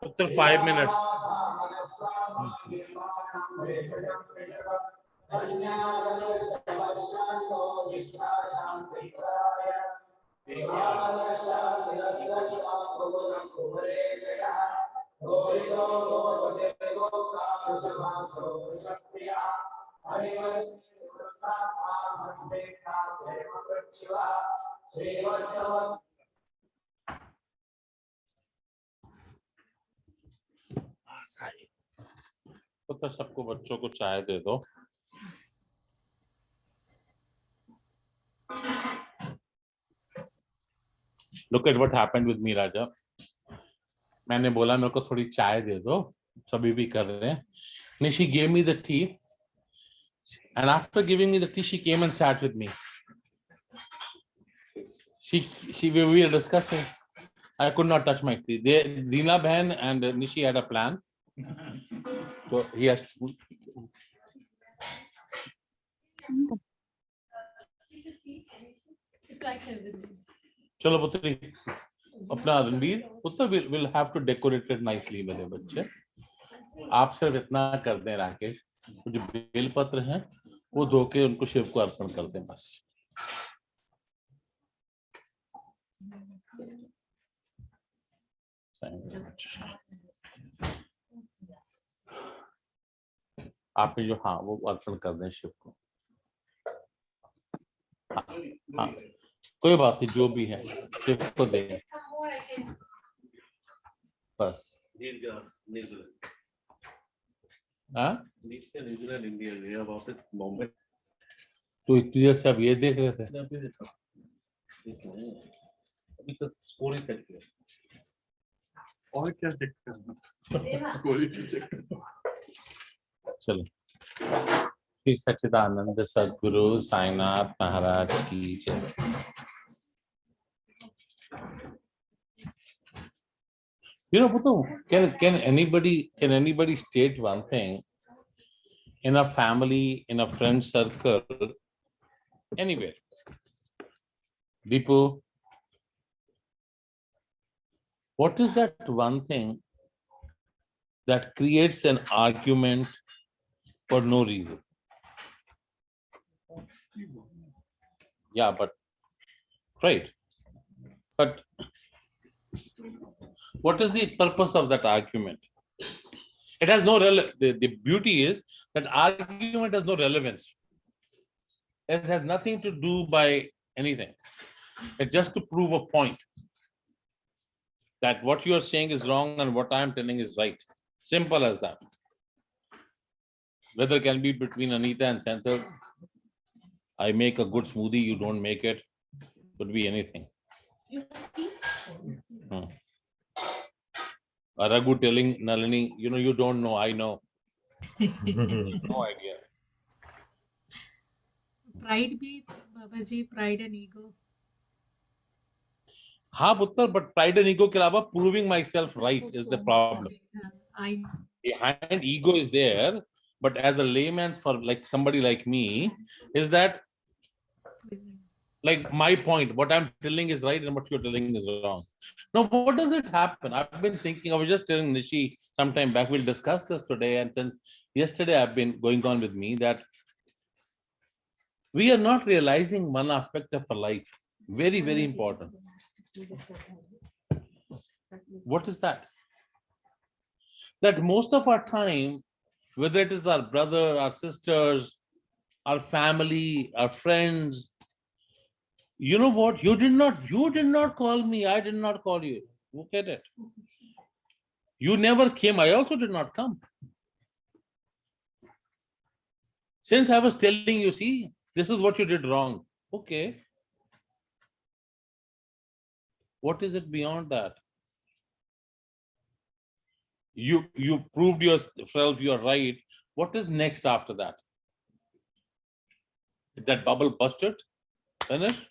After 5 minutes. तो सबको बच्चों को चाय दे दो। Look at what happened with me, Raja. मैंने बोला मेरे को थोड़ी चाय दे दो, सभी भी कर रहे हैं. She gave me the tea, and after giving me the tea, she came and sat with me. We were discussing. I could not touch my tea. Deena Bhen and Nishi had a plan. So he has. चलो पुत्री, अपना रणबीर पुत्र will have to decorate it nicely मेरे बच्चे. आप सिर्फ इतना कर दें राकेश, जो बेलपत्र हैं वो धो के उनको शिव को अर्पण कर दें बस. आप जो हाँ वो अर्पण कर दें शिव को. हाँ कोई बात नहीं, जो भी है शिव को दें बस. हाँ तो इतनी देर से अब ये देख रहे थे. और क्या चेक करना. चलो. श्री सच्चिदानंद सद्गुरु साईनाथ महाराज की जय. You know, Putu, can anybody state one thing in a family, in a friend circle, anywhere? Deepu, what is that one thing that creates an argument for no reason? Yeah, but right. But what is the purpose of that argument? It has no the beauty is that argument has no relevance. It has nothing to do by anything. It's just to prove a point that what you are saying is wrong and what I am telling is right. Simple as that. Whether it can be between Anita and Senthil, I make a good smoothie, you don't make it. Could be anything. Raghu telling Nalini, you don't know, I know. No idea. Pride be, Babaji, pride and ego. हाँ पुत्र, but pride and ego के अलावा proving myself right is the problem. Behind ego is there, but as a layman for like somebody like me, is that like my point, what I'm telling is right and what you're telling is wrong. Now, what does it happen? I've been thinking, I was just telling Nishi sometime back, we'll discuss this today. And since yesterday I've been going on with me that we are not realizing one aspect of our life. Very, very important. What is that? That most of our time, whether it is our brother, our sisters, our family, our friends, You know what? You did not call me. I did not call you. Look at it. You never came. I also did not come. Since I was telling you, see, this is what you did wrong. Okay. What is it beyond that? You proved yourself you're right. What is next after that? That bubble busted? Finished?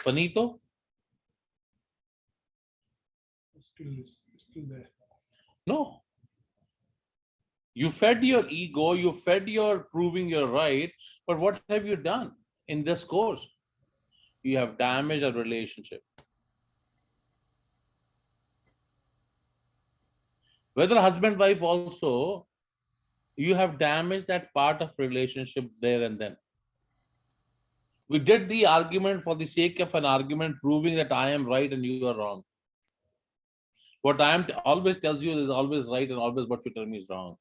Finito? Still there. No. You fed your ego, you fed your proving you're right, but what have you done in this course? You have damaged a relationship. Whether husband, wife also, you have damaged that part of relationship there and then. We did the argument for the sake of an argument, proving that I am right and you are wrong. What I am always tells you is always right, and always what you tell me is wrong.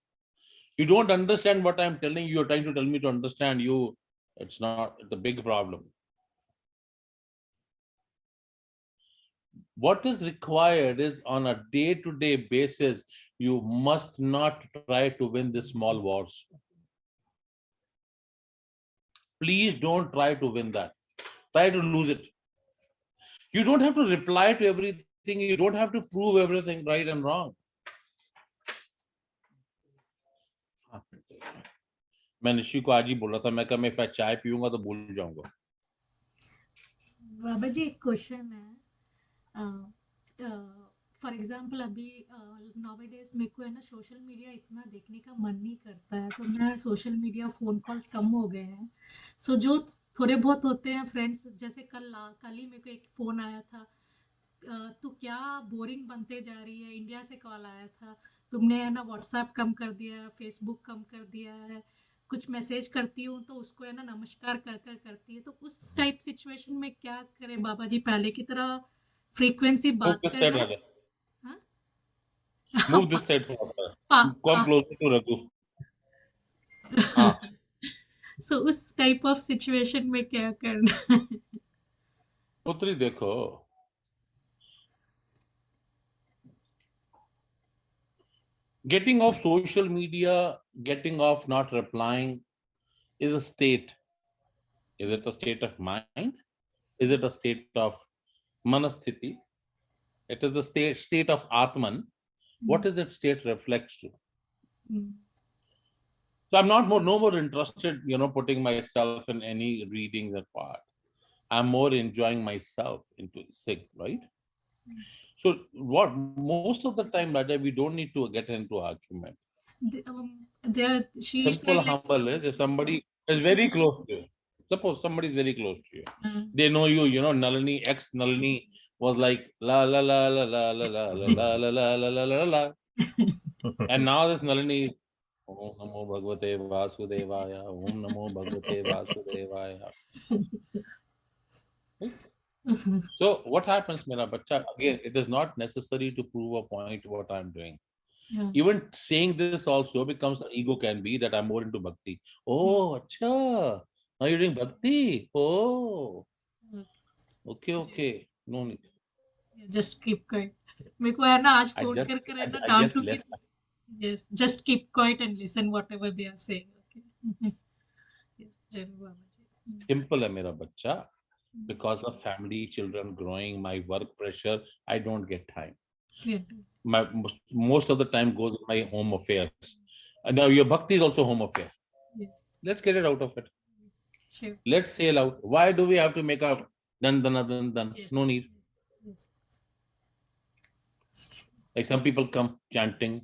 You don't understand what I'm telling you. You're trying to tell me to understand you. It's not. It's a big problem. What is required is on a day-to-day basis, you must not try to win the small wars. Please don't try to win that. Try to lose it. You don't have to reply to everything. You don't have to prove everything right and wrong. मैं निशी को आज ही बोल रहा था, मैं कहा मैं चाय पीऊंगा तो भूल जाऊंगा. बाबा जी एक क्वेश्चन है. फॉर एग्जाम्पल अभी नाउअडेज मेरे को है ना सोशल मीडिया इतना देखने का मन नहीं करता है, तो मैं सोशल मीडिया फ़ोन कॉल्स कम हो गए हैं. सो जो थोड़े बहुत होते हैं फ्रेंड्स, जैसे कल ही मेरे को एक फ़ोन आया था, तू क्या बोरिंग बनते जा रही है, इंडिया से कॉल आया था, तुमने है ना व्हाट्सएप कम कर दिया है, फेसबुक कम कर दिया है, कुछ मैसेज करती हूँ तो उसको है ना नमस्कार कर कर करती है. तो उस टाइप सिचुएशन में क्या करें बाबा जी? पहले की तरह फ्रीक्वेंसी बात Move this कर side, ले. Raja. हाँ? Move this side for Raja. पा- Come पा- closer to Raghu. हाँ. सो उस टाइप ऑफ सिचुएशन में क्या करना? पुत्री देखो, getting off social media, getting off not replying is a state. Is it a state of mind? Is it a state of manasthiti? It is the state of Atman. What is that state reflects to? So I'm not no more interested, putting myself in any reading that part. I'm more enjoying myself into sig, right? So what most of the time, Raja, we don't need to get into argument. She Simple, said like, humble is if somebody is very close to you. Suppose somebody is very close to you. They know you, Nalini, ex Nalini was like la la la la la la la la la la la la la la. And now this Nalini, Om Namo Bhagavate Vasudevaya, Om Namo Bhagavate Vasudevaya. So what happens, Mera Bacha? Again, it is not necessary to prove a point what I'm doing. yeah. Even saying this also becomes an ego can be that I'm more into bhakti. Oh, acha. Now you're doing bhakti. Oh, okay. No need. Just keep quiet. मेरे को है ना आज I phone just, कर कर है ना I डांट just दूंगी. left. Yes, just keep quiet and listen whatever they are saying. Okay. Yes, जरूर बाबा जी. Simple है मेरा बच्चा. Because of family, children growing, my work pressure, I don't get time. Yeah. My most of the time goes in my home affairs. And now your bhakti is also home affair. Yes. Let's get it out of it. Sure. Let's sail out. Why do we have to make a done? Yes. No need. Yes. Like some people come chanting.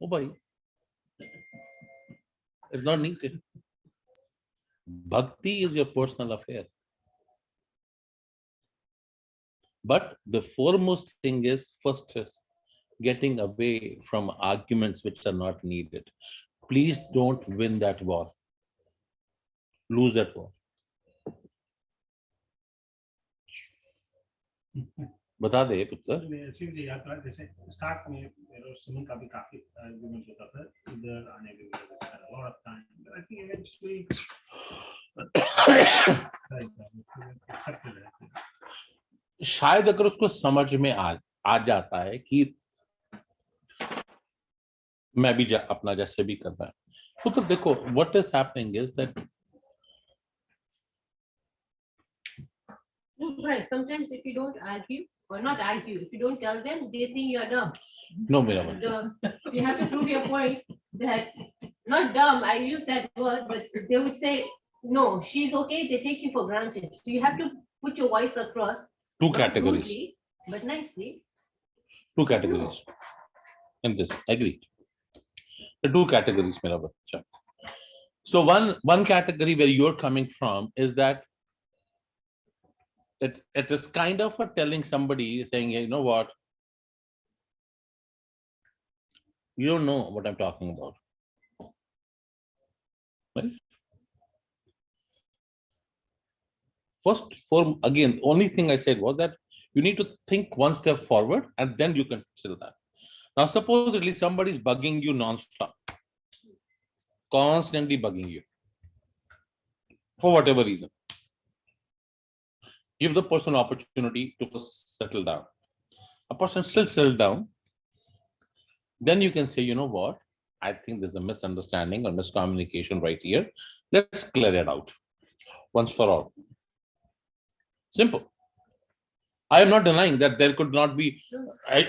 Oh boy. It's not needed. Bhakti is your personal affair. But the foremost thing is, first is getting away from arguments which are not needed. Please don't win that war. Lose that war. बता दे पुत्र. शिव जी यात्रा जैसे start में मेरे और सुमन का भी काफी आर्गुमेंट होता था इधर आने के लिए, a lot of time, but I think eventually like शायद अगर उसको समझ में आ जाता है कि मैं भी अपना जैसे भी करना है, तो देखो what is happening is that Right. Sometimes if you don't argue or not argue, if you don't tell them, they think you're dumb. no मेरा And, बच्चा you have to prove your point that not dumb. I use that word, but they would say, no, she's okay. They take you for granted. So you have to put your voice across. two not categories rudely, but nicely. in this agree the two categories मेरा बच्चा. So one category where you're coming from is that it is kind of a telling somebody saying, you know what, you don't know what I'm talking about, right? First, again, the only thing I said was that you need to think one step forward and then you can consider that. Now, supposedly somebody is bugging you non-stop, constantly bugging you for whatever reason. Give the person opportunity to first settle down. A person still settled down, then you can say, you know what, I think there's a misunderstanding or miscommunication right here. Let's clear it out once for all. Simple. I am not denying that there could not be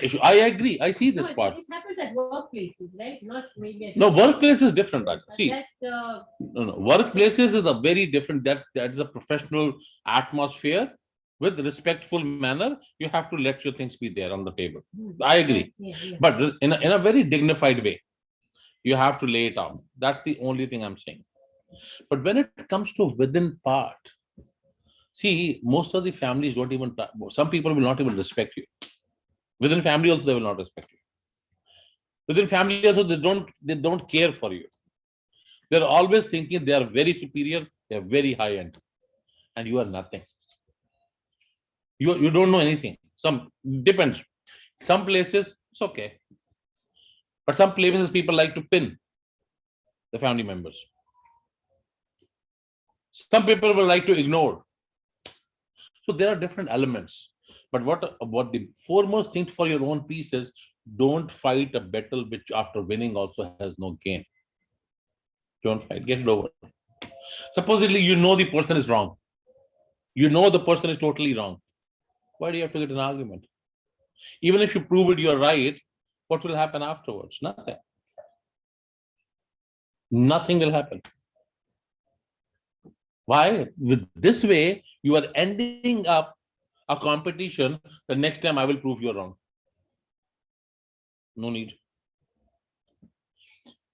issue. I agree. I see this No, part. it happens at workplaces, right? Not maybe at No, workplace is different. But See, that, no, workplaces is a very different. That is a professional atmosphere with respectful manner. You have to let your things be there on the table. I agree. yeah. But in a very dignified way, you have to lay it out. That's the only thing I'm saying. But when it comes to within part, see, most of the families don't even, some people will not even respect you. Within family also, they will not respect you. Within family also, they don't care for you. They're always thinking they are very superior, they're very high end, and you are nothing. You don't know anything. Some depends. Some places, it's okay. But some places people like to pin the family members. Some people will like to ignore. So there are different elements. But what the foremost thing for your own peace is, don't fight a battle which after winning also has no gain. Don't fight, get it over. Supposedly you know the person is wrong. You know the person is totally wrong. Why do you have to get an argument? Even if you prove it you're right, what will happen afterwards? Nothing. Nothing will happen. Why? With this way, you are ending up a competition. The next time I will prove you're wrong. No need.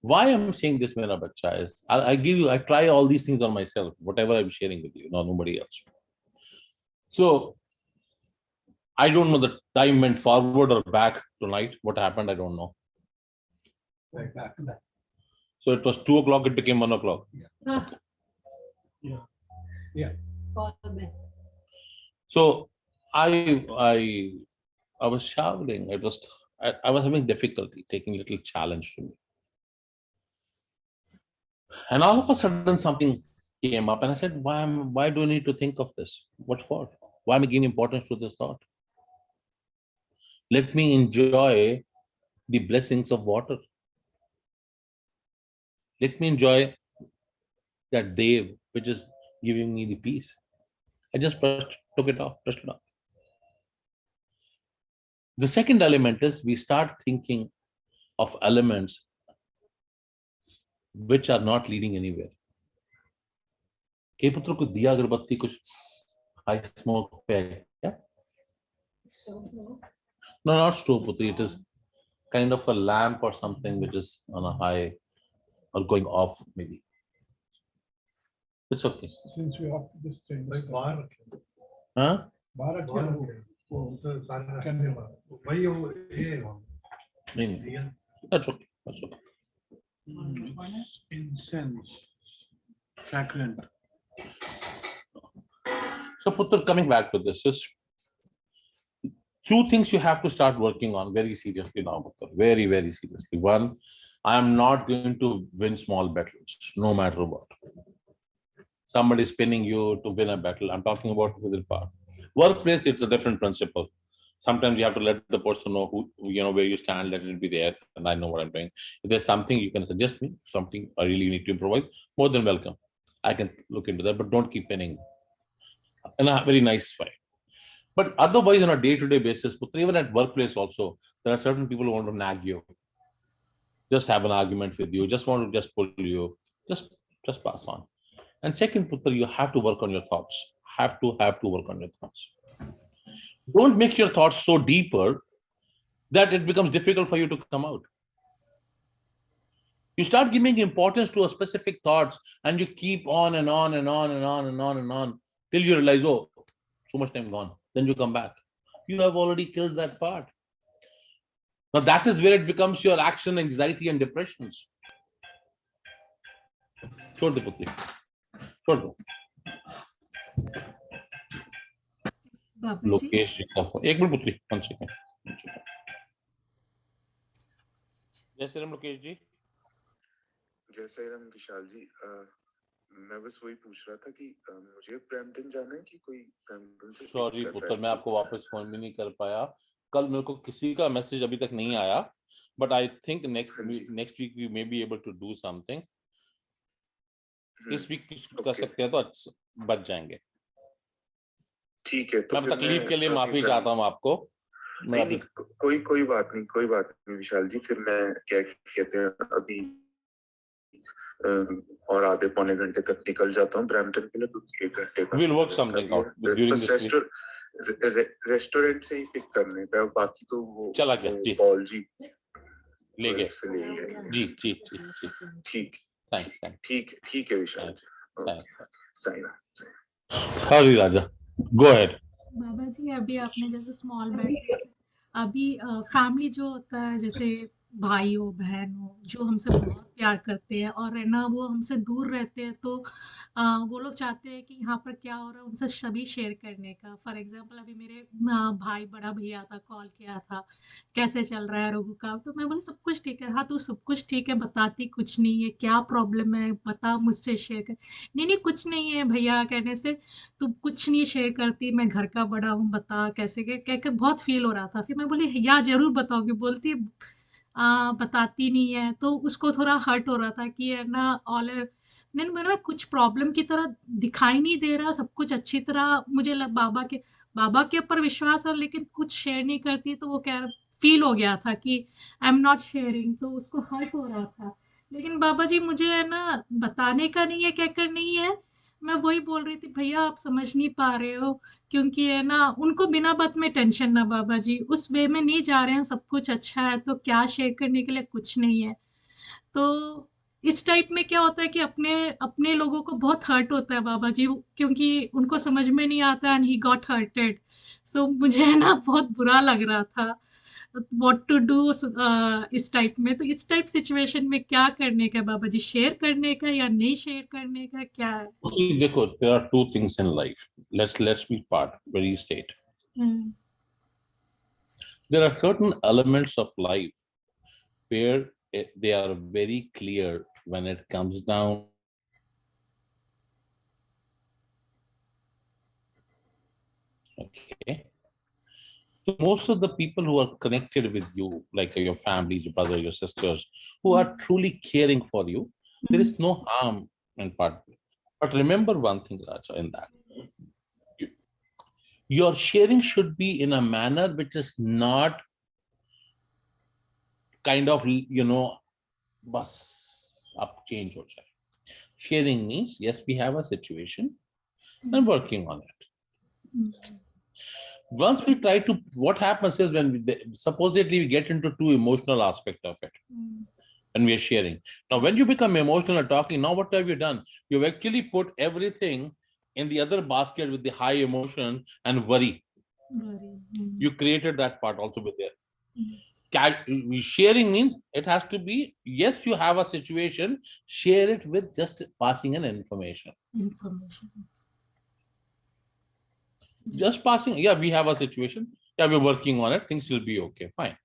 Why I'm saying this, Mera Bacha, is I try all these things on myself, whatever I'm sharing with you, not nobody else. So I don't know the time went forward or back tonight. What happened, I don't know. Right back to that. So it was 2 o'clock, it became 1 o'clock. Call back. So I was shouting. I was having difficulty taking a little challenge to me. And all of a sudden something came up and I said, why do I need to think of this? What for? Why am I giving importance to this thought? Let me enjoy the blessings of water. Let me enjoy that Dev which is giving me the peace. I just took it off, brushed it off. The second element is we start thinking of elements which are not leading anywhere. के पुत्र को दिया अगरबत्ती कुछ high smoke पे है क्या? No, not stove putri. It is kind of a lamp or something which is on a high or going off maybe. It's okay. Since we have this thing, like bar, Huh? bar, That's okay. That's okay. incense, sacrament. So Putra, coming back to this is 2 things you have to start working on very seriously now, Putra. Very, very seriously. One, I am not going to win small battles, no matter what. Somebody is pinning you to win a battle. I'm talking about within power. Workplace, it's a different principle. Sometimes you have to let the person know who, where you stand, let it be there, and I know what I'm doing. If there's something you can suggest me, something I really need to improvise, more than welcome. I can look into that, but don't keep pinning in a very nice way. But otherwise, on a day-to-day basis, even at workplace also, there are certain people who want to nag you, just have an argument with you, just want to just pull you, just pass on. And second, Putra, you have to work on your thoughts. Have to work on your thoughts. Don't make your thoughts so deeper that it becomes difficult for you to come out. You start giving importance to a specific thoughts and you keep on and on and on and on and on and on till you realize, oh, so much time gone. Then you come back. You have already killed that part. Now that is where it becomes your action, anxiety, and depressions. छोड़ दे पुत्री, छोड़ दो. बाबा जी लोकेश जी का phone. एक minute पुत्री, 1 second. जय श्री राम लोकेश जी. जय श्री राम विशाल जी. मैं बस वही पूछ रहा था कि मुझे ब्रैम्पटन जाना है कि कोई ब्रैम्पटन से. सॉरी पुत्र, मैं आपको वापस फोन भी नहीं कर पाया. कल मेरे को किसी का मैसेज अभी तक नहीं आया, but I think next week we may be able to do something. इस वीक कर सकते हैं तो बच जाएंगे. ठीक है. तो मैं तकलीफ के लिए माफी चाहता हूँ आपको. नहीं, कोई बात नहीं विशाल जी. फिर मैं क्या कहते हैं अभी और आधे पौने घंटे तक निकल जाता हूँ ब्रैम्पटन के लिए. 1 घंटे का we'll work something out during this week. Restaurant से ही पिक करने का, बाकी तो वो चला गया जी, पॉल जी ले गए जी. ठीक. ठीक है विशाल जी. साइन. हरी राजा, गो अहेड. बाबा जी अभी आपने जैसे स्मॉल बैट, अभी फैमिली जो होता है, जैसे भाई हो बहन हो, जो हमसे बहुत प्यार करते हैं और है ना वो हमसे दूर रहते हैं, तो वो लोग चाहते हैं कि यहाँ पर क्या हो रहा है उनसे सभी शेयर करने का. फॉर एग्जांपल अभी मेरे भाई बड़ा भैया था, कॉल किया था, कैसे चल रहा है रघु का, तो मैं बोली सब कुछ ठीक है. हाँ तो सब कुछ ठीक है, बताती कुछ नहीं है, क्या प्रॉब्लम है बता, मुझसे शेयर कर. नहीं कुछ नहीं है भैया कहने से तू कुछ नहीं शेयर करती, मैं घर का बड़ा हूँ, बता कैसे कह के बहुत फील हो रहा था. फिर मैं बोली या जरूर बताओगी, बोलती बताती नहीं है. तो उसको थोड़ा हर्ट हो रहा था कि है ना मैंने बोला कुछ प्रॉब्लम की तरह दिखाई नहीं दे रहा, सब कुछ अच्छी तरह मुझे बाबा के ऊपर विश्वास है, लेकिन कुछ शेयर नहीं करती. तो वो फील हो गया था कि आई एम नॉट शेयरिंग, तो उसको हर्ट हो रहा था. लेकिन बाबा जी मुझे है ना बताने का नहीं है, कहकर नहीं है. मैं वही बोल रही थी भैया आप समझ नहीं पा रहे हो, क्योंकि है ना उनको बिना बात में टेंशन ना बाबा जी, उस वे में नहीं जा रहे हैं, सब कुछ अच्छा है, तो क्या शेयर करने के लिए कुछ नहीं है. तो इस टाइप में क्या होता है कि अपने लोगों को बहुत हर्ट होता है बाबा जी, क्योंकि उनको समझ में नहीं आता एंड ही गॉट हर्टेड. सो मुझे है ना बहुत बुरा लग रहा था व्हाट टू डू इस टाइप में. तो इस टाइप सिचुएशन में क्या करने का बाबा जी, शेयर करने का या नहीं शेयर करने का, क्या है? देखो, there are two things in life. Let's be very straight. There are certain elements of life where they are very clear when it comes down. Okay. So most of the people who are connected with you, like your family, your brother, your sisters, who are truly caring for you, there is no harm in part. But remember one thing, Raja, in that. Your sharing should be in a manner which is not kind of, bus up change ho jaye. Sharing means, yes, we have a situation and working on it. Once we try to, what happens is when supposedly we get into too emotional aspect of it, and we are sharing. Now, when you become emotional and talking, now what have you done? You've actually put everything in the other basket with the high emotion and worry. You created that part also with there. Sharing means it has to be, yes, you have a situation, share it with just passing an information. Just passing, yeah, we have a situation, yeah, we're working on it, things will be okay, fine.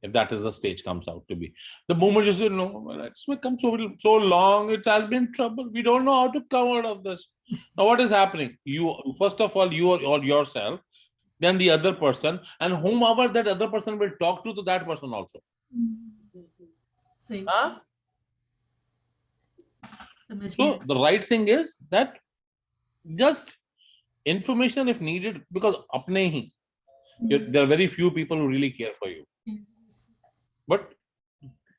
If that is the stage comes out to be. The moment you say, no, it's become so long, it has been trouble, we don't know how to come out of this. Now what is happening? You, first of all, you or yourself, then the other person, and whomever that other person will talk to that person also. सही Huh? समझ So गया the right thing is that just information if needed, because apne hi, there are very few people who really care for you. But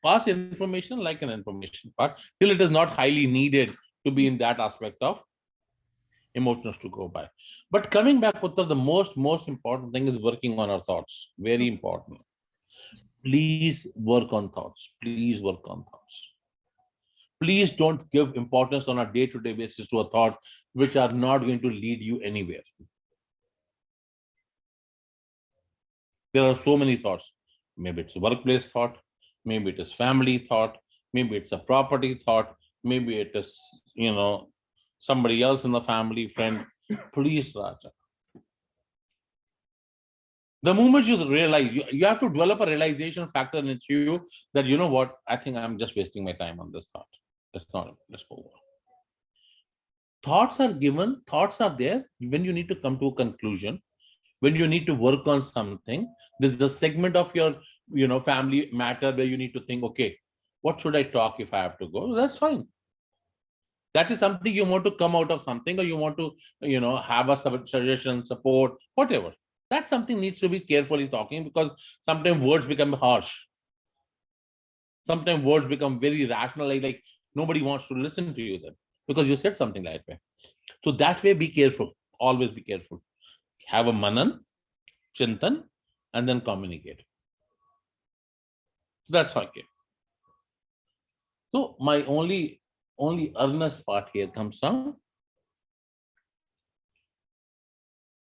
pass information like an information part till it is not highly needed to be in that aspect of emotions to go by. But coming back, Putra, the most important thing is working on our thoughts. Very important. Please work on thoughts. Please work on thoughts. Please don't give importance on a day-to-day basis to a thought which are not going to lead you anywhere. There are so many thoughts. Maybe it's a workplace thought, maybe it is family thought, maybe it's a property thought, maybe it is, somebody else in the family, friend. Please, Raja. The moment you realize, you have to develop a realization factor in you that, you know what, I think I'm just wasting my time on this thought. Let's go on. Thoughts are given, thoughts are there when you need to come to a conclusion, when you need to work on something. There's a segment of your, family matter where you need to think, okay, what should I talk if I have to go? That's fine. That is something you want to come out of something, or you want to, have a suggestion, support, whatever. That's something needs to be carefully talking, because sometimes words become harsh. Sometimes words become very rational, like nobody wants to listen to you then, because you said something like that. So that way, be careful. Always be careful. Have a manan, chintan, and then communicate. That's okay. So my only earnest part here comes down.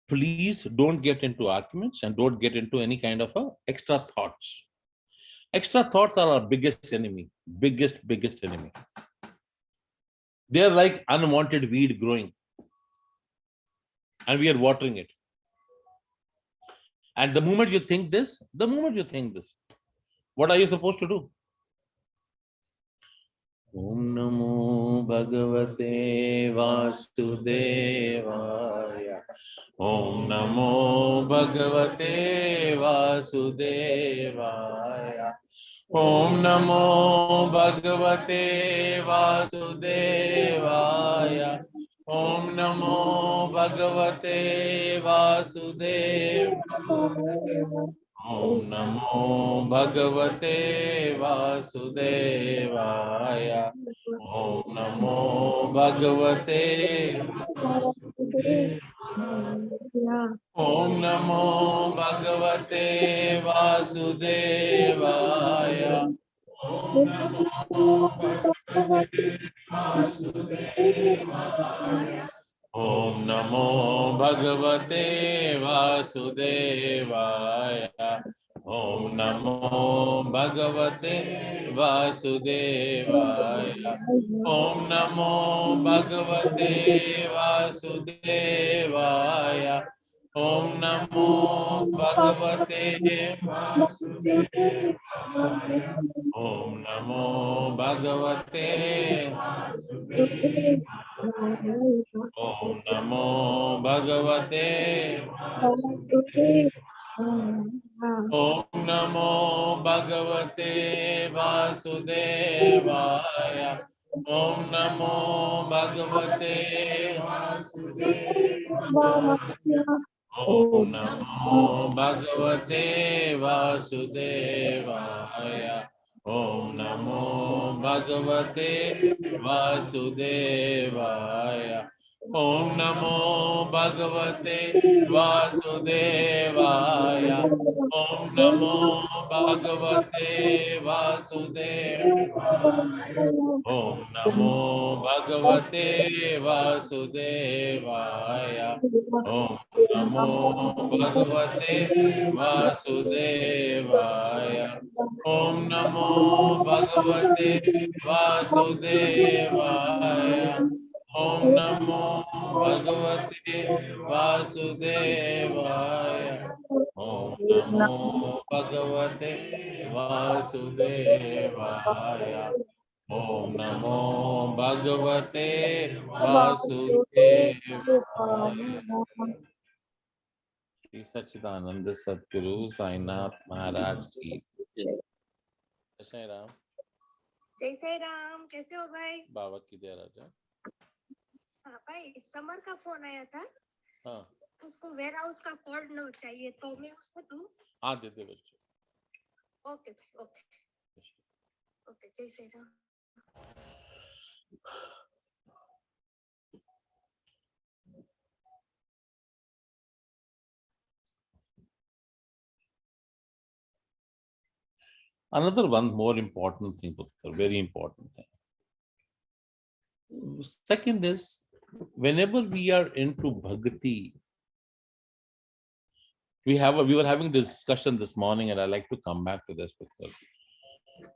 Please don't get into arguments and don't get into any kind of extra thoughts. Extra thoughts are our biggest enemy, biggest enemy. They're like unwanted weed growing, and we are watering it. And the moment you think this, what are you supposed to do? Om Namo Bhagavate Vasudevaya. Om Namo Bhagavate Vasudevaya. Om Namo Bhagavate Vasudevaya. Om Namo Bhagavate Vasudevaya. Om Namo Bhagavate Vasudevaya. Om Namo Bhagavate Vasudevaya. Om Namo Bhagavate Vasudevaya. Om Namo Bhagavate Vasudevaya. Om Namo Bhagavate Vasudevaya. Om Namo Bhagavate Vasudevaya. Om Namo Bhagavate Vasudevaya. Om Namo Bhagavate Vasudevaya. Om Namo Bhagavate Vasudevaya. Om Namo Bhagavate Om Namo Bhagavate Vasudevaya. Om Namo Bhagavate Vasudevaya. Om Namo Bhagavate Vasudevaya. Om Namo Bhagavate Vasudevaya. Om Namo Bhagavate Vasudevaya. Om Namo Bhagavate Vasudevaya. Om Namo Bhagavate Vasudevaya. Om Namo Bhagavate Vasudevaya. Om Namo Bhagavate Vasudevaya. Om Namo Bhagavate Vasudevaya. Om Namo Bhagavate Vasudevaya. Om Namo Bhagavate Vasudevaya. Shri सच्चिदानंद सतगुरु साईनाथ महाराज की जय श्री राम। जय साई राम, कैसे हो भाई? बाबा की दया राजा। हाँ भाई, summer का फोन आया था। हाँ उसको वेयर हाउस का कोड नो चाहिए, तो मैं उसको दूं? हाँ दे दे बच्चों। ओके भाई, ओके ओके, जय Sai Ram. Another one more important thing, Putra, very important thing. Second is, whenever we are into bhakti, we were having discussion this morning, and I like to come back to this, Putra.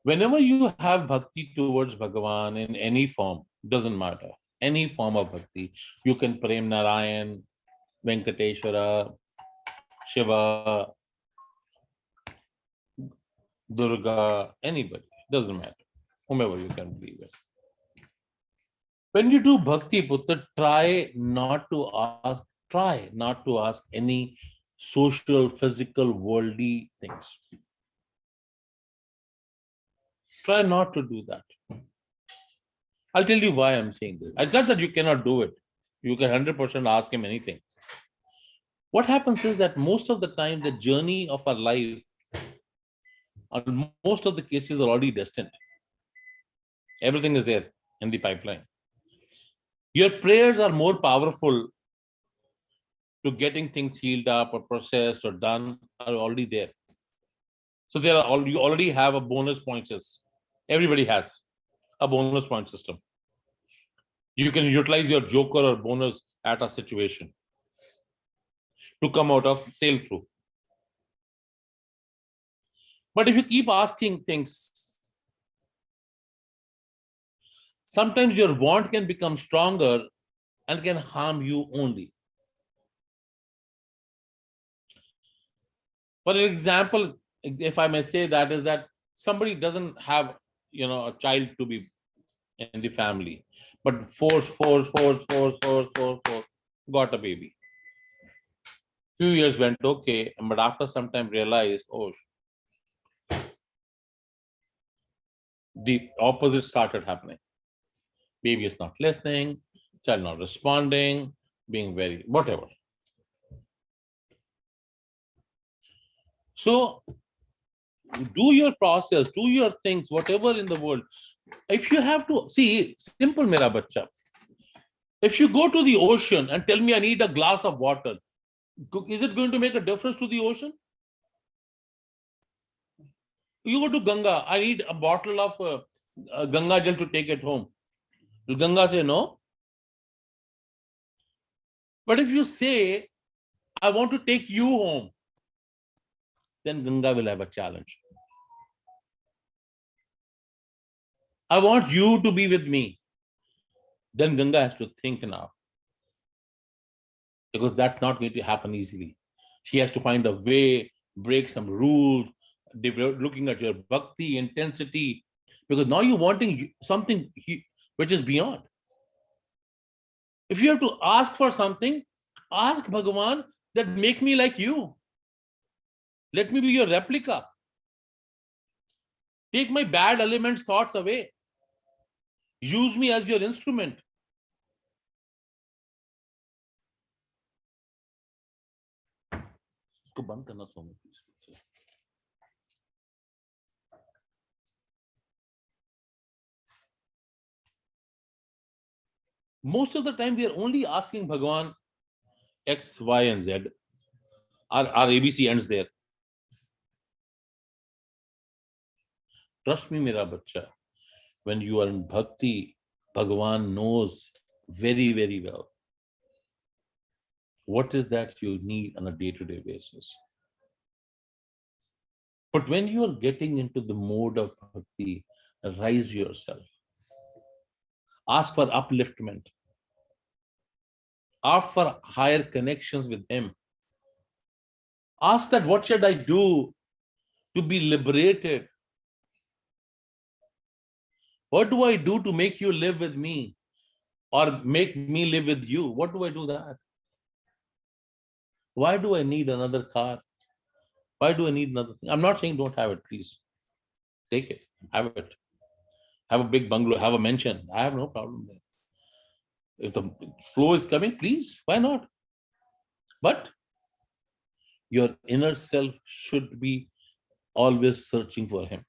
Whenever you have bhakti towards Bhagavan in any form, doesn't matter, any form of bhakti, you can Prem Narayan, Venkateshwara, Shiva, Durga, anybody, doesn't matter, whomever you can believe in. When you do bhakti, Putra, try not to ask any social, physical, worldly things. Try not to do that. I'll tell you why I'm saying this. It's not that you cannot do it. You can 100% ask him anything. What happens is that most of the time, the journey of our life, on most of the cases, are already destined. Everything is there in the pipeline. Your prayers are more powerful to getting things healed up or processed or done, are already there. So you already have a bonus point system. Everybody has a bonus point system. You can utilize your joker or bonus at a situation to come out of sail through. But if you keep asking things, sometimes your want can become stronger and can harm you only. For example, if I may say that, is that somebody doesn't have, a child to be in the family, but force, got a baby. Few years went okay, but after some time realized, the opposite started happening. Baby is not listening, child not responding, being very whatever. So do your process, do your things, whatever in the world. If you have to see, simple, mera bacha. If you go to the ocean and tell me I need a glass of water, is it going to make a difference to the ocean? You go to Ganga, I need a bottle of Ganga Jal to take it home. Will Ganga say no? But if you say, I want to take you home, then Ganga will have a challenge. I want you to be with me. Then Ganga has to think now. Because that's not going to happen easily. She has to find a way, break some rules, looking at your bhakti, intensity, because now you're wanting something which is beyond. If you have to ask for something, ask Bhagavan that make me like you. Let me be your replica. Take my bad elements, thoughts away. Use me as your instrument. Most of the time, we are only asking Bhagavan X, Y, and Z. Our ABC ends there. Trust me, mera bacha. When you are in bhakti, Bhagavan knows very, very well what is that you need on a day-to-day basis. But when you are getting into the mode of bhakti, rise yourself. Ask for upliftment. Ask for higher connections with him. Ask that what should I do to be liberated? What do I do to make you live with me or make me live with you? What do I do that? Why do I need another car? Why do I need another thing? I'm not saying don't have it, please. Take it, have it. Have a big bungalow, have a mansion. I have no problem there. If the flow is coming, please, why not? But your inner self should be always searching for him.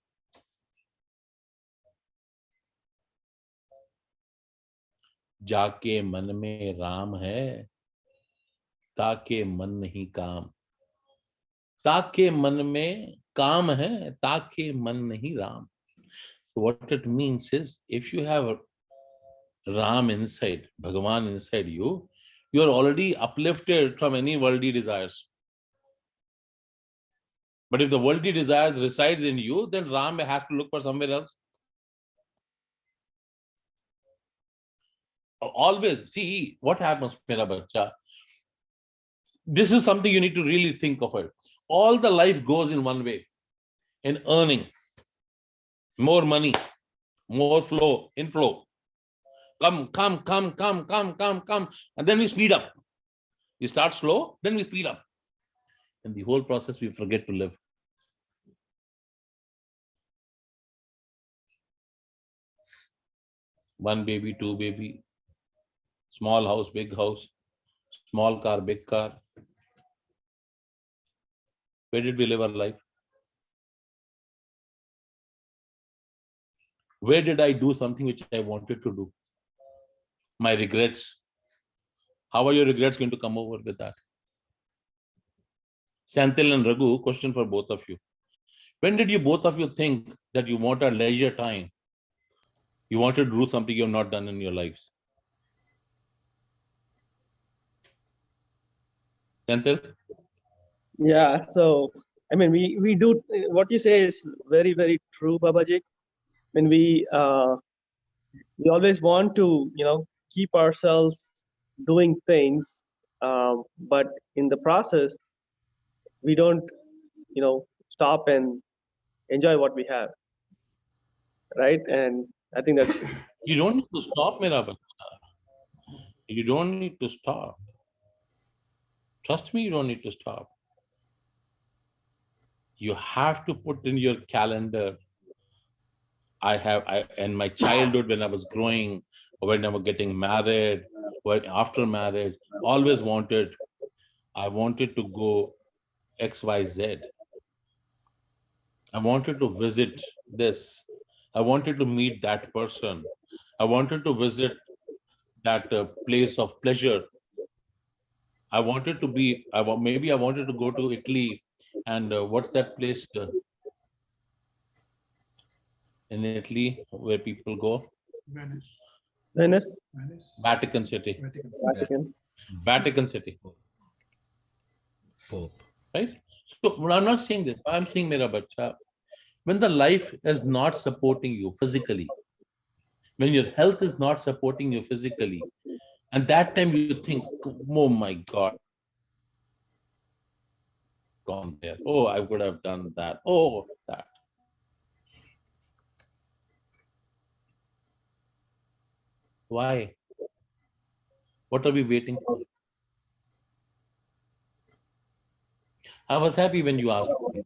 जाके मन में राम है, ताके मन नहीं काम. ताके मन में काम है, ताके मन नहीं Ram. So what it means is, if you have Ram inside, Bhagavan inside you, you are already uplifted from any worldly desires. But if the worldly desires resides in you, then Ram has to look for somewhere else. Always, see what happens, mera bacha. This is something you need to really think of it. All the life goes in one way, in earning. More money, more flow, inflow. Come. And then we speed up. We start slow, then we speed up. In the whole process, we forget to live. One baby, two baby, small house, big house, small car, big car. Where did we live our life? Where did I do something which I wanted to do? My regrets. How are your regrets going to come over with that? Senthil and Raghu, question for both of you. When did you both of you think that you want a leisure time? You wanted to do something you have not done in your lives? Senthil? Yeah, so I mean, we do what you say is very, very true, Babaji. When we always want to, keep ourselves doing things, but in the process, we don't, stop and enjoy what we have, right? And I think that's You don't need to stop, mera bacha. You don't need to stop. Trust me, you don't need to stop. You have to put in your calendar. In my childhood, when I was growing, or when I was getting married, or after marriage, always I wanted to go XYZ. I wanted to visit this. I wanted to meet that person. I wanted to visit that place of pleasure. I wanted to be, maybe I wanted to go to Italy, and what's that place in Italy where people go? Venice, Vatican City. Vatican. Vatican City. Pope. Right? So I'm not saying this. I'm saying, mera bacha, when the life is not supporting you physically, when your health is not supporting you physically, and that time you think, oh my God, gone there. Oh, I would have done that. Oh, that. Why? What are we waiting for? I was happy when you asked me.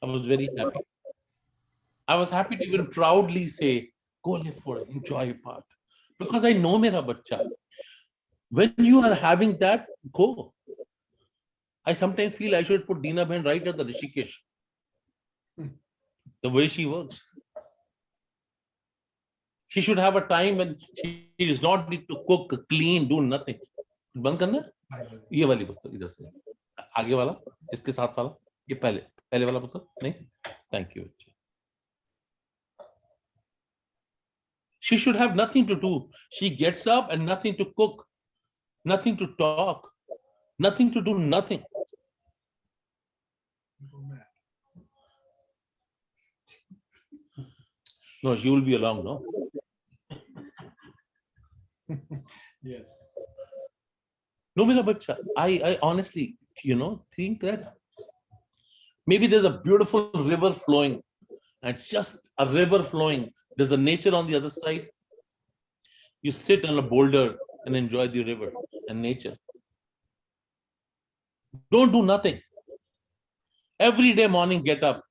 I was very happy. I was happy to even proudly say, go live for it, enjoy part. Because I know mera bacha. When you are having that, go. I sometimes feel I should put Deena Bhen right at the Rishikesh. The way she works. She should have a time when she does not need to cook, clean, do nothing. बंद करना है? ये वाली पुस्तक इधर से आगे वाला इसके साथ वाला ये पहले वाला पुस्तक नहीं thank you she should have nothing to do. She gets up and nothing to cook, nothing to talk, nothing to do, nothing. No, she will be along, no? Yes. No, mera bacha, I honestly, think that maybe there's a beautiful river flowing and just a river flowing. There's a nature on the other side. You sit on a boulder and enjoy the river and nature. Don't do nothing. Every day morning, get up,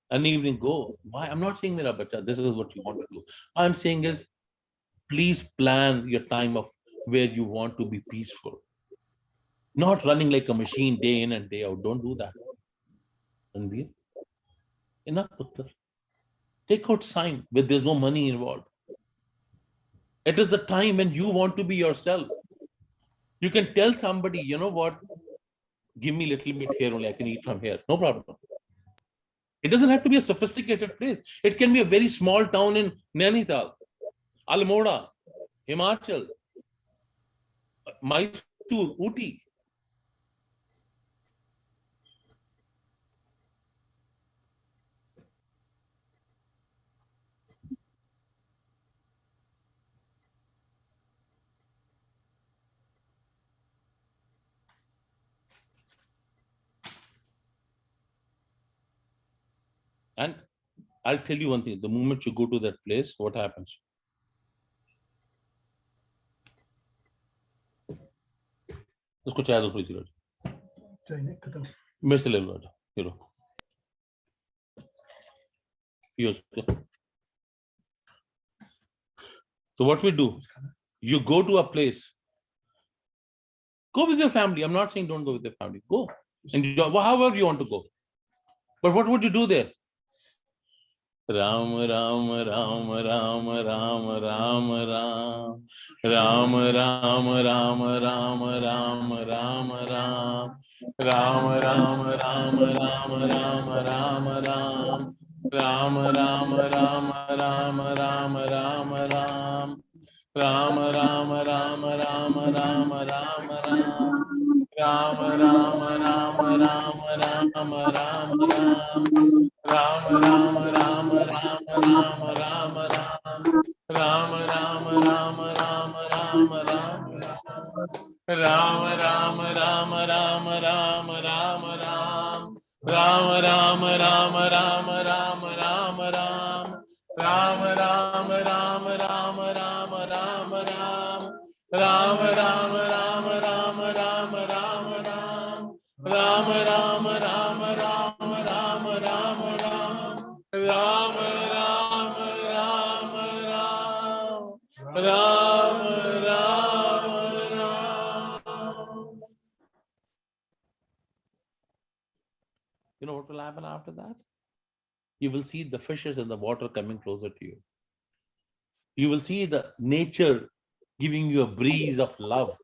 and evening go. Why? I'm not saying, Mera bacha, this is what you want to do. I'm saying is, please plan your time of where you want to be peaceful. Not running like a machine day in and day out. Don't do that. Ranveer, enough, Puttar. Take out time where there's no money involved. It is the time when you want to be yourself. You can tell somebody, you know what, give me a little bit here only, I can eat from here. No problem. It doesn't have to be a sophisticated place. It can be a very small town in Nainital, Almora, Himachal, Mysore, Ooty. And I'll tell you one thing, the moment you go to that place, what happens? उसको चाय दो थोड़ी सी रोज। मेरे से ले लो आजा, ये लो। पियो उसको। So what we do, you go to a place, go with your family. I'm not saying don't go with your family. Go. Enjoy, however you want to go. But what would you do there? Ram, Ram, Ram, Ram, Ram, Ram, Ram. Ram, Ram, Ram, Ram, Ram, Ram, Ram. Ram, Ram, Ram, Ram, Ram, Ram, Ram. Ram, Ram, Ram, Ram, Ram, Ram, Ram. Ram, Ram, Ram, Ram, Ram, Ram, Ram. Ram, Ram, Ram, Ram, Ram, Ram, Ram. Ram, Ram, Ram, Ram, Ram, Ram, Ram. Ram, Ram, Ram, Ram, Ram, Ram, Ram. Ram, Ram, Ram, Ram, Ram, Ram. Ram, Ram, Ram, Ram, Ram, Ram, Ram. Ram, Ram, Ram, Ram, Ram, Ram, Ram. Ram, Ram, Ram, Ram, Ram, Ram, Ram. Ram, Ram, Ram, Ram, Ram, Ram, Ram. Ram, Ram, Ram, Ram. Ram, Ram, Ram. You know what will happen after that? You will see the fishes in the water coming closer to you. You will see the nature giving you a breeze of love.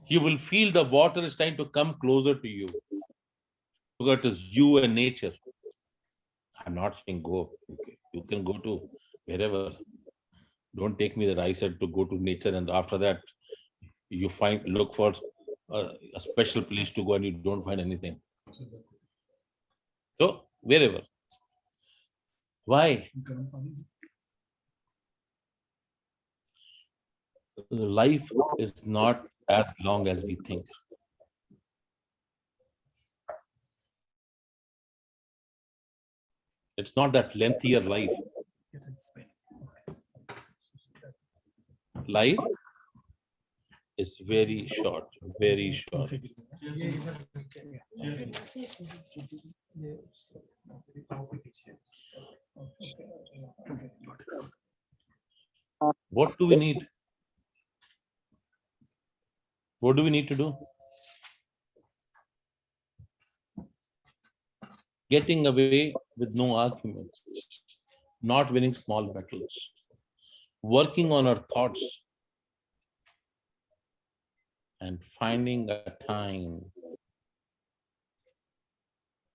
You will feel the water is trying to come closer to you. Because it is you and nature. I'm not saying go. Okay. You can go to wherever. Don't take me that I said to go to nature and after that you look for a special place to go and you don't find anything. So wherever. Why? Life is not as long as we think. It's not that lengthier life. Life is very short, very short. What do we need? What do we need to do? Getting away with no arguments, not winning small battles, working on our thoughts, and finding a time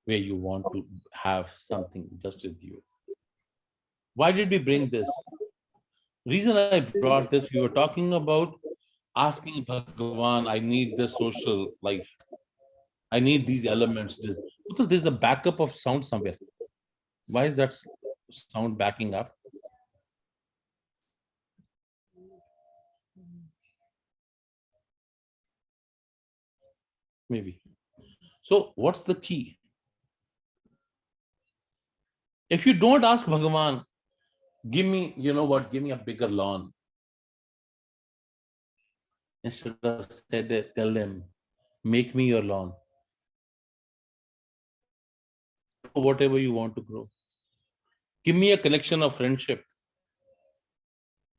where you want to have something just with you. Why did we bring this? Reason I brought this, we were talking about asking Bhagavan, I need this social life. I need these elements. Because there's a backup of sound somewhere. Why is that sound backing up? Maybe. So what's the key? If you don't ask Bhagavan, give me, you know what, give me a bigger lawn. Instead of tell them, Make me your lawn. Whatever you want to grow. Give me a connection of friendship.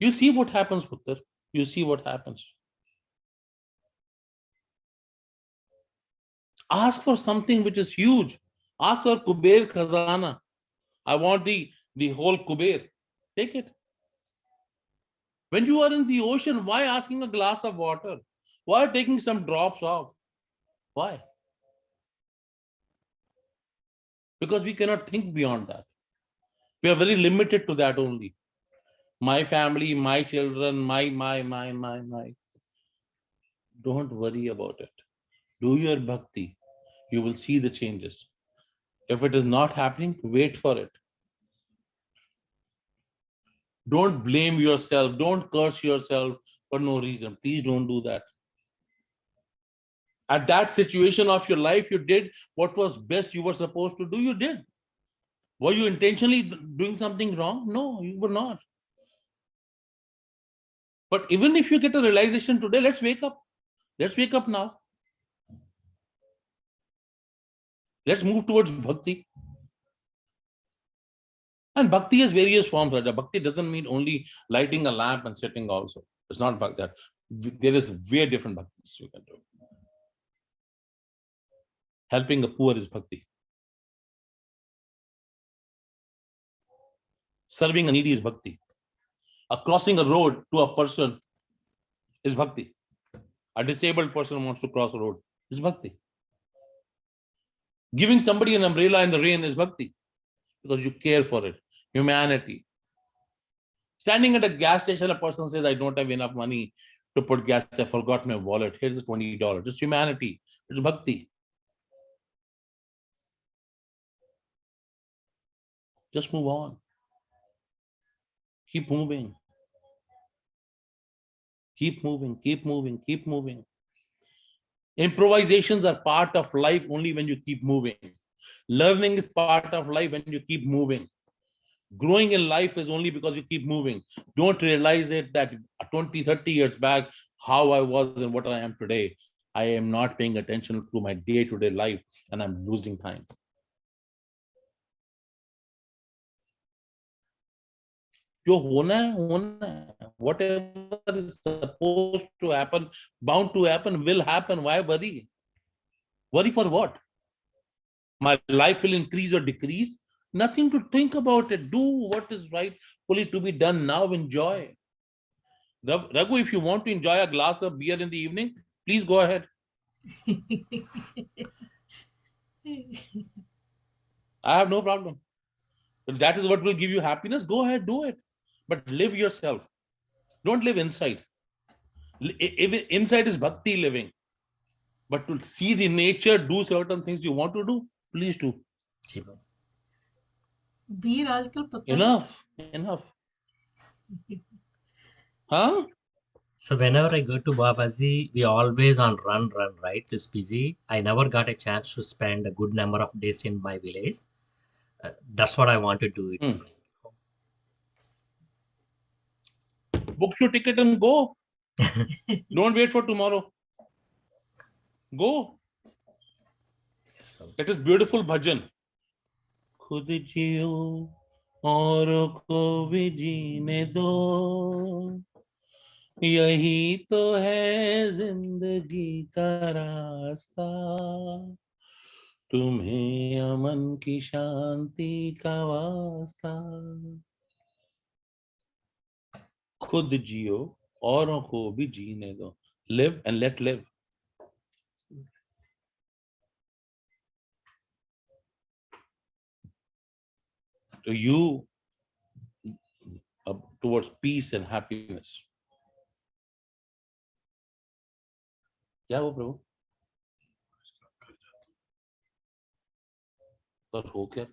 You see what happens, Putter. You see what happens. Ask for something which is huge. Ask for Kuber Khazana. I want the whole Kuber. Take it. When you are in the ocean, why asking a glass of water? Why taking some drops off? Why? Because we cannot think beyond that. We are very limited to that only. My family, my children, my. Don't worry about it. Do your bhakti. You will see the changes. If it is not happening, wait for it. Don't blame yourself. Don't curse yourself for no reason. Please don't do that. At that situation of your life, you did what was best you were supposed to do. You did. Were you intentionally doing something wrong? No, you were not. But even if you get a realization today, let's wake up. Let's wake up now. Let's move towards bhakti. And bhakti has various forms, Raja. Bhakti doesn't mean only lighting a lamp and sitting also. It's not like that. There is very different bhaktis you can do. Helping the poor is bhakti. Serving a needy is bhakti. Crossing a road to a person is bhakti. A disabled person wants to cross a road is bhakti. Giving somebody an umbrella in the rain is bhakti because you care for it. Humanity. Standing at a gas station, a person says, I don't have enough money to put gas. I forgot my wallet. Here's the $20. Just humanity. It's bhakti. Just move on. Keep moving. Keep moving, keep moving, keep moving. Improvisations are part of life only when you keep moving. Learning is part of life when you keep moving. Growing in life is only because you keep moving. Don't realize it that 20, 30 years back, how I was and what I am today. I am not paying attention to my day-to-day life and I'm losing time. जो होना है होना है. Whatever is supposed to happen, bound to happen, will happen. Why worry? Worry for what? My life will increase or decrease. Nothing to think about it. Do what is rightfully to be done now. Enjoy. Raghu, if you want to enjoy a glass of beer in the evening, please go ahead. I have no problem. If that is what will give you happiness, go ahead, do it. But live yourself. Don't live inside. Inside is bhakti living. But to see the nature, do certain things you want to do, please do. बीर आजकल पता Enough. Huh? So whenever I go to Babaji, we always on run, right? It's busy. I never got a chance to spend a good number of days in my village. That's what I want to do. Book your ticket and go. Don't wait for tomorrow. Go. It is beautiful bhajan. खुद जियो औरों को भी जीने दो, यही तो है जिंदगी का रास्ता, तुम्हें अमन की शांति का वास्ता. खुद जियो औरों को भी जीने दो. Live and let live. To you towards peace and happiness. क्या वो प्रभु? पर हो क्या?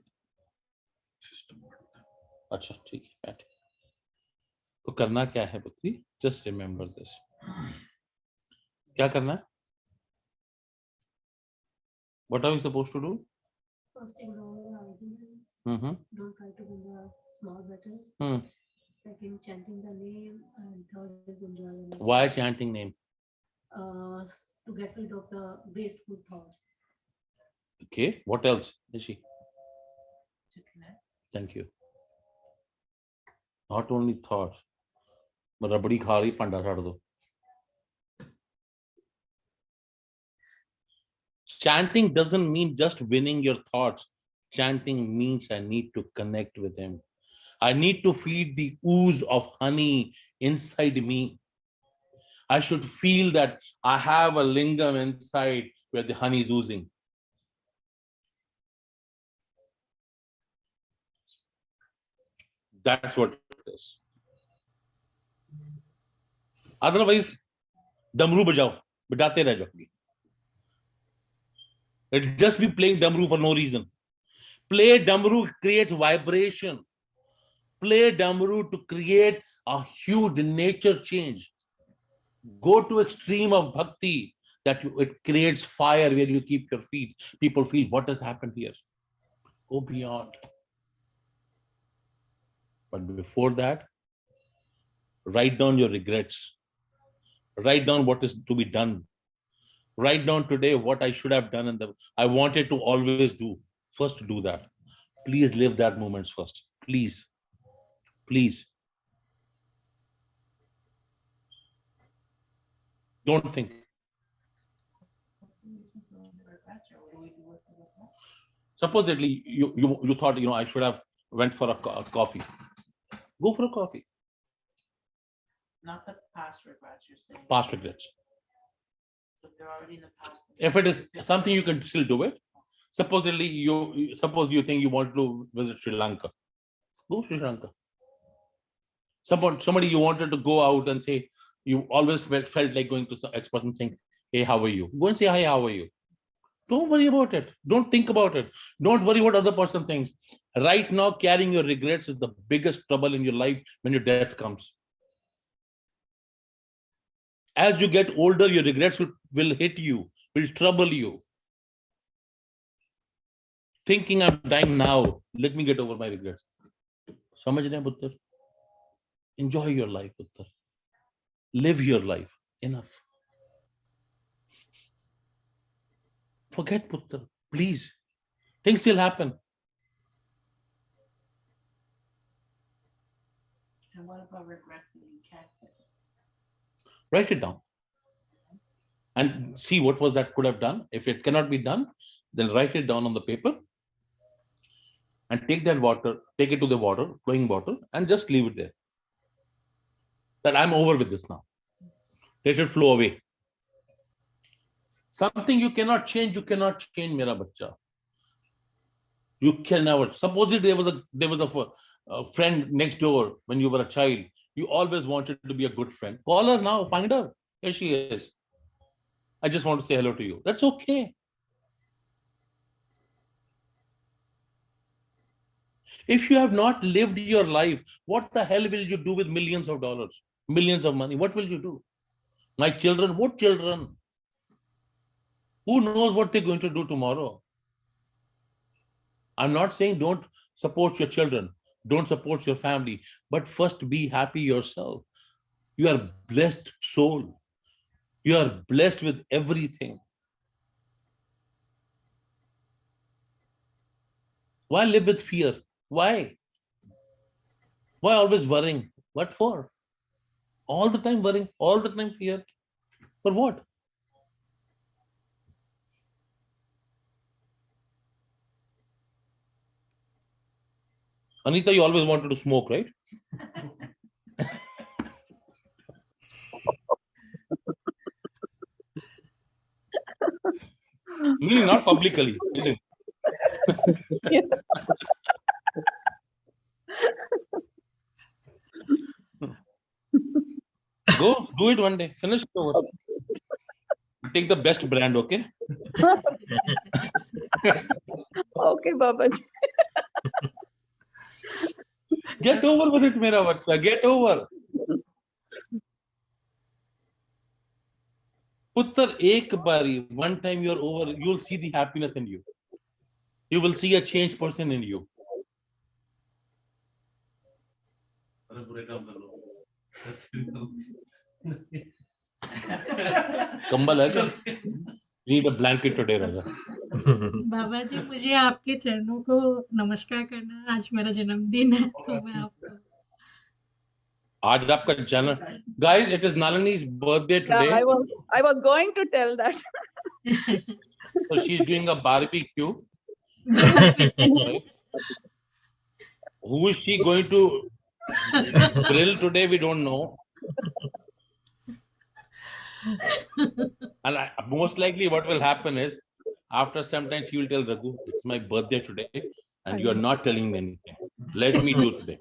अच्छा ठीक है बैठ. तो करना क्या है पुत्री? Just remember this. क्या करना है? What are we supposed to do? First, ignore the arguments. Mm-hmm. Don't try to win the small battles. Hmm. Second, chanting the name. And third is enjoy the name. Why chanting name? to get rid of the wasteful thoughts. Okay, what else, Nishi? To connect. Thank you. Not only thoughts, but rabdi khari panda chhad do. Chanting doesn't mean just winning your thoughts. Chanting means I need to connect with him. I need to feed the ooze of honey inside me. I should feel that I have a lingam inside where the honey is oozing. That's what it is. Otherwise, damru bajao, bajate reh jaoge. It just be playing damru for no reason. Play damru creates vibration. Play damru to create a huge nature change. Go to extreme of bhakti that it creates fire where you keep your feet. People feel what has happened here. Go beyond. But before that, write down your regrets. Write down what is to be done. Write down today what I should have done and I wanted to always do. First, do that. Please live that moments first. Please. Please. Don't think. Supposedly, you thought, I should have went for a coffee. Go for a coffee. Not the past regrets you're saying. Past regrets. So if they're already in the past. If it is something you can still do it. Supposedly, suppose you think you want to visit Sri Lanka. Go to Sri Lanka. Somebody you wanted to go out and say, you always felt like going to some X person saying, hey, how are you? Go and say, hi, how are you? Don't worry about it. Don't think about it. Don't worry what other person thinks. Right now, carrying your regrets is the biggest trouble in your life when your death comes. As you get older, your regrets will hit you, will trouble you. Thinking I'm dying now, let me get over my regrets. Samajh rahe hain, Putter? Enjoy your life, Putter. Live your life. Enough. Forget, Putter. Please. Things will happen. And what about regrets that you can't fix? Write it down. And see what was that could have done. If it cannot be done, then write it down on the paper. And take that water, take it to the water, flowing water, and just leave it there. That I'm over with this now. Let it flow away. Something you cannot change, mera bachcha. You can never. Suppose there was a friend next door when you were a child. You always wanted to be a good friend. Call her now, find her. Here she is. I just want to say hello to you. That's okay. If you have not lived your life, what the hell will you do with millions of dollars, millions of money? What will you do? My children, what children? Who knows what they're going to do tomorrow? I'm not saying don't support your children, don't support your family, but first be happy yourself. You are blessed soul. You are blessed with everything. Why live with fear? Why? Why always worrying? What for? All the time worrying, all the time fear. For what? Anita, you always wanted to smoke, right? No, not publicly. Go do it one day. Finish it over. Take the best brand, okay? Okay, Babaji. Get over with it, mera bachcha. Get over. Puttar, ek bari, one time you're over, you'll see the happiness in you. You will see a changed person in you. कंबल है क्या? Need a blanket today, Raja. बाबा जी मुझे आपके चरणों को नमस्कार करना है, आज मेरा जन्मदिन है तो मैं आपको आज आपका जन्म, guys, it is Nalini's birthday Yeah, today. I was going to tell that. So she's doing a barbecue. Right? Who is she going to grill today? We don't know. And most likely what will happen is, after some time she will tell Raghu, it's my birthday today and you are not telling me anything. Let me do today.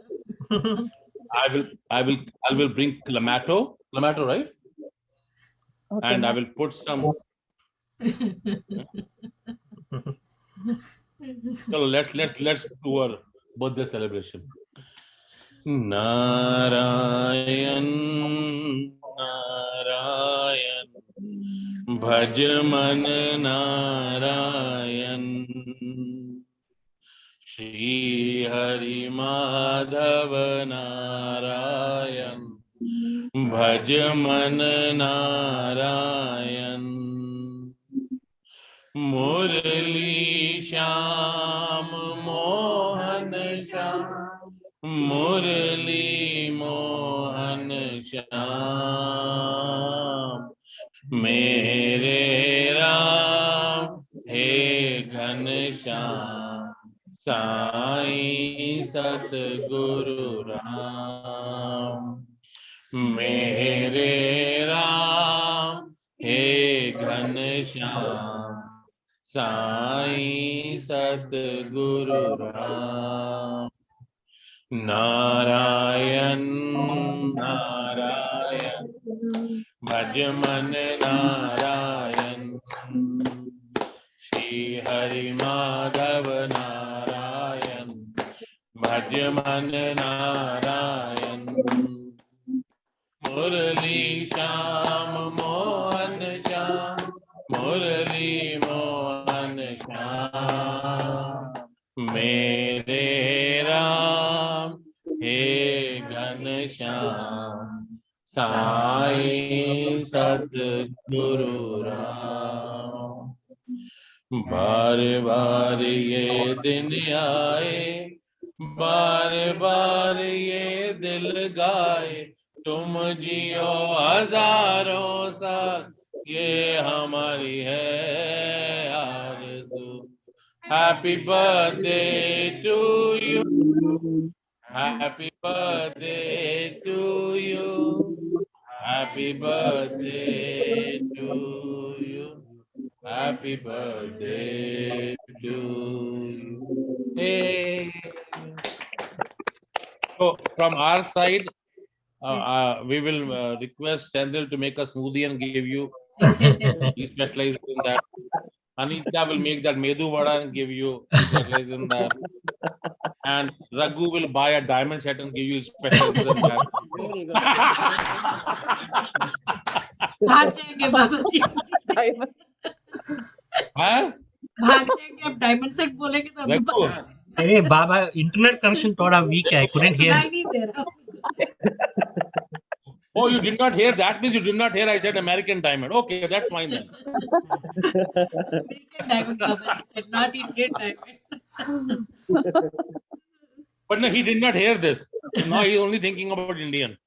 I will bring clamato, right? Okay, And I ma'am. will put some. So let's do our birthday celebration. Narayan, Narayan, Bhaj man Narayan, Shri Hari Madhav Narayan, Bhaj man Narayan, Murli Shyam Mohan Shyam, Murli Mohan Shyam, Mere Ram He Ghan Shyam, Sai Satguru Ram, Mere Ram He Ghan Shyam, Sai Satguru Ram. Narayan, Narayan, Bhaj man Narayan, Shri Hari Madhav Narayan, Bhaj man Narayan, Murli Shyam Mohan Shyam, Murli Mohan Shyam, Mere Ram He Ghan Shyam, Sai Satguru Ram. बार बार ये दिन आए, बार बार ये दिल गाए, तुम जियो हजारों साल, ये हमारी है आरज़ू. Happy birthday to you, happy birthday to you, happy birthday to you, happy birthday to you. Hey. So from our side, we will request Sandil to make a smoothie and give you. He specializes in that. Anita will make that medu vada and give you. He specializes in that. And Raghu will buy a diamond set and give you. He specializes in that. भाग जाएंगे बाबा जी हाँ? भाग जाएंगे अब diamond set बोलेंगे तो अभी Raghu, अरे बाबा इंटरनेट कनेक्शन थोड़ा वीक है, couldn't hear. सुनाई नहीं दे रहा oh, you did not hear that? Means you did not hear I said American diamond. Okay, that's fine then. American diamond Baba ji said not Indian diamond But no, he did not hear this. Now he's only thinking about Indian.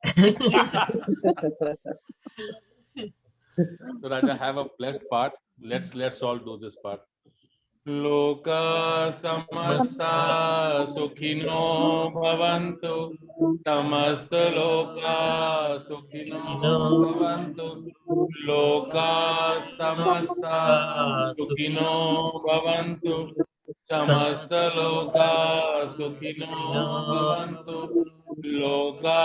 So Raja, have a blessed part. Let's all do this part. Loka samasta sukhino bhavantu, samasta loka sukhino bhavantu, loka samasta sukhino bhavantu, samasta loka sukhino bhavantu, loka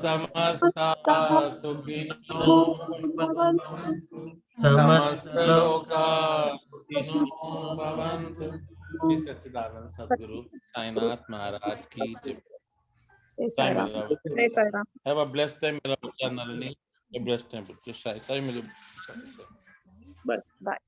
samasta sukhino bhavantu, samasta loka sukhino bhavantu. Shri Satchidanand Sadguru Sainath Maharaj ki jai. Jai Sai Ram. Jai Sai Ram. Have a blessed time, मेरा बच्चा Nalini. A blessed time, बच्चे. Sai, मेरे. Bye.